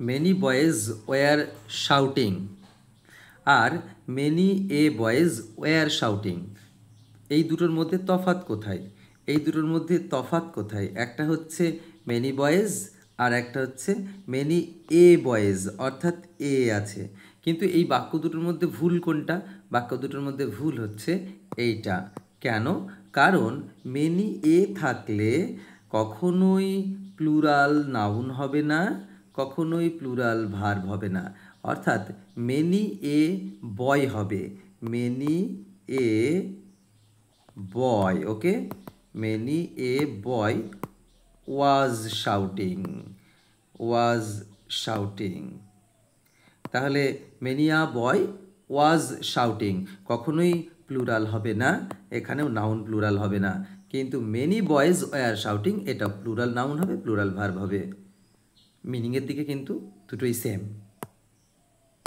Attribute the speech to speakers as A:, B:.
A: Many boys were shouting are many a boys were shouting, এই দুটোর মধ্যে তফাৎ কোথায়? এই দুটোর মধ্যে তফাৎ কোথায়? একটা হচ্ছে মেনি বয়েজ আর একটা হচ্ছে মেনি এ বয়েজ, অর্থাৎ এ আছে। কিন্তু এই বাক্য দুটোর মধ্যে ভুল কোনটা? বাক্য দুটোর মধ্যে ভুল হচ্ছে এইটা। কেন? কারণ মেনি এ থাকলে কখনোই প্লুরাল নাউন হবে না, কখনোই প্লুরাল ভার্ব হবে না। অর্থাৎ মেনি এ বয় হবে, many a boy, okay, many a boy was shouting, was shouting। তাহলে many a boy was shouting কখনোই প্লুরাল হবে না, এখানেও নাউন প্লুরাল হবে না। কিন্তু many boys were shouting এটা প্লুরাল নাউন হবে, প্লুরাল ভার্ব হবে। মিনিংয়ের দিকে কিন্তু দুটোই সেম।